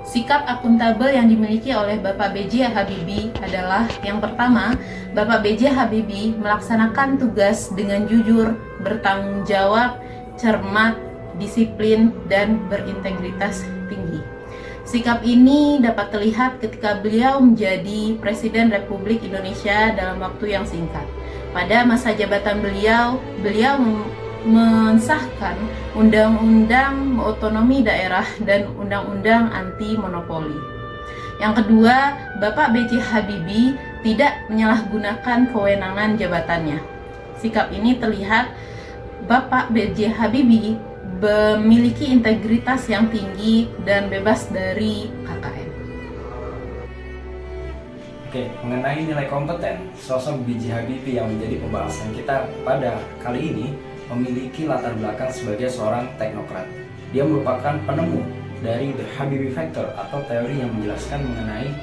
Sikap akuntabel yang dimiliki oleh Bapak B.J. Habibie adalah yang pertama, Bapak B.J. Habibie melaksanakan tugas dengan jujur, bertanggung jawab, cermat, disiplin, dan berintegritas tinggi. Sikap ini dapat terlihat ketika beliau menjadi Presiden Republik Indonesia dalam waktu yang singkat. Pada masa jabatan beliau mensahkan Undang-Undang Otonomi Daerah dan Undang-Undang Anti Monopoli. Yang kedua, Bapak B.J. Habibie tidak menyalahgunakan kewenangan jabatannya. Sikap ini terlihat Bapak B.J. Habibie memiliki integritas yang tinggi dan bebas dari KKN. Oke, mengenai nilai kompeten, sosok B.J. Habibie yang menjadi pembahasan kita pada kali ini memiliki latar belakang sebagai seorang teknokrat. Dia merupakan penemu dari The Habibie Factor atau teori yang menjelaskan mengenai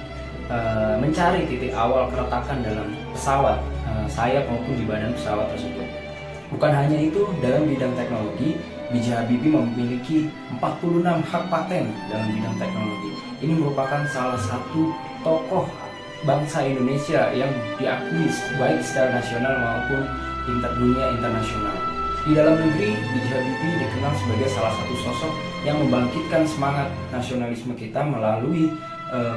mencari titik awal keretakan dalam pesawat, sayap maupun di badan pesawat tersebut. Bukan hanya itu, dalam bidang teknologi, B.J. Habibie memiliki 46 hak paten dalam bidang teknologi. Ini merupakan salah satu tokoh bangsa Indonesia yang diakui baik secara nasional maupun dunia internasional. Di dalam negeri, B.J. Habibie dikenal sebagai salah satu sosok yang membangkitkan semangat nasionalisme kita melalui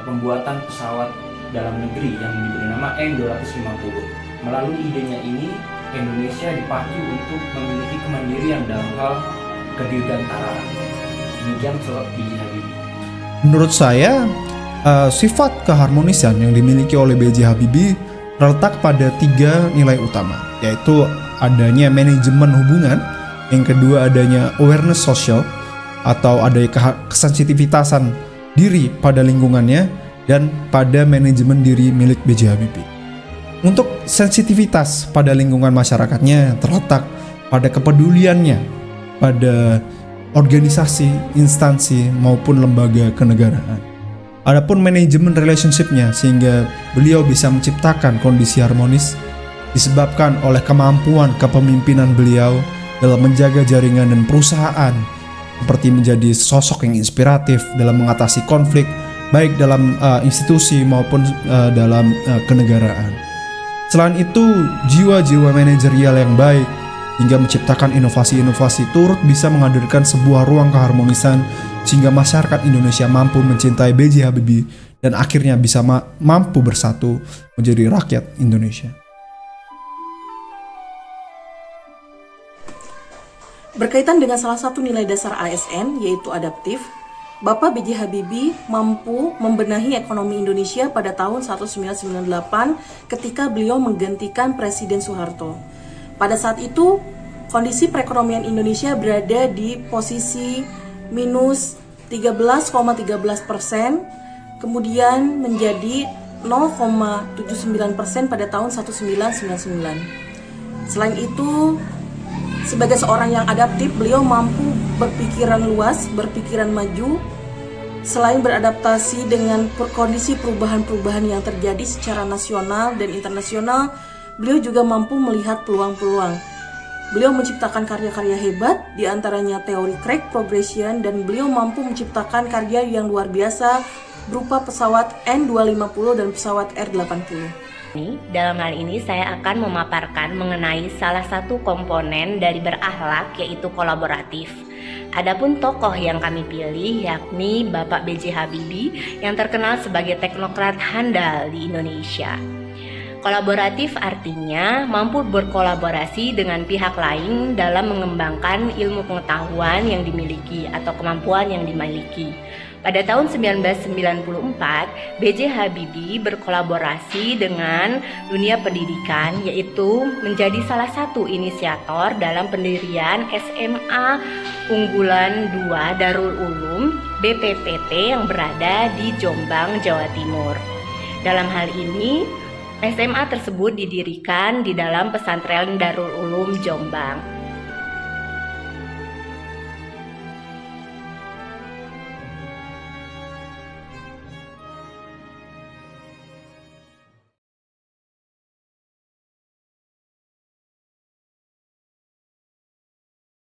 pembuatan pesawat dalam negeri yang diberi nama N250. Melalui idenya ini, Indonesia dipacu untuk memiliki kemandirian dalam hal kedirgantaraan. Demikian sosok B.J. Habibie. Menurut saya, sifat keharmonisan yang dimiliki oleh B.J. Habibie terletak pada 3 nilai utama, yaitu adanya manajemen hubungan, yang kedua adanya awareness sosial atau adanya kesensitivitasan diri pada lingkungannya, dan pada manajemen diri milik B.J. Habibie. Untuk sensitivitas pada lingkungan masyarakatnya terletak pada kepeduliannya pada organisasi, instansi maupun lembaga kenegaraan. Adapun manajemen relationship-nya, sehingga beliau bisa menciptakan kondisi harmonis disebabkan oleh kemampuan kepemimpinan beliau dalam menjaga jaringan dan perusahaan, seperti menjadi sosok yang inspiratif dalam mengatasi konflik baik dalam institusi maupun dalam kenegaraan. Selain itu, jiwa-jiwa manajerial yang baik hingga menciptakan inovasi-inovasi turut bisa menghadirkan sebuah ruang keharmonisan sehingga masyarakat Indonesia mampu mencintai B.J. Habibie dan akhirnya bisa mampu bersatu menjadi rakyat Indonesia. Berkaitan dengan salah satu nilai dasar ASN, yaitu adaptif, Bapak B.J. Habibie mampu membenahi ekonomi Indonesia pada tahun 1998 ketika beliau menggantikan Presiden Soeharto. Pada saat itu, kondisi perekonomian Indonesia berada di posisi minus 13,13%, kemudian menjadi 0,79% pada tahun 1999. Selain itu, sebagai seorang yang adaptif, beliau mampu berpikiran luas, berpikiran maju. Selain beradaptasi dengan kondisi perubahan-perubahan yang terjadi secara nasional dan internasional, beliau juga mampu melihat peluang-peluang. Beliau menciptakan karya-karya hebat, diantaranya teori Craig Progression, dan beliau mampu menciptakan karya yang luar biasa berupa pesawat N250 dan pesawat R80. Dalam hal ini saya akan memaparkan mengenai salah satu komponen dari berakhlak, yaitu kolaboratif. Adapun tokoh yang kami pilih yakni Bapak B.J. Habibie yang terkenal sebagai teknokrat handal di Indonesia. Kolaboratif artinya mampu berkolaborasi dengan pihak lain dalam mengembangkan ilmu pengetahuan yang dimiliki atau kemampuan yang dimiliki. Pada tahun 1994, B.J. Habibie berkolaborasi dengan dunia pendidikan, yaitu menjadi salah satu inisiator dalam pendirian SMA Unggulan 2 Darul Ulum BPPT yang berada di Jombang, Jawa Timur. Dalam hal ini, SMA tersebut didirikan di dalam pesantren Darul Ulum Jombang.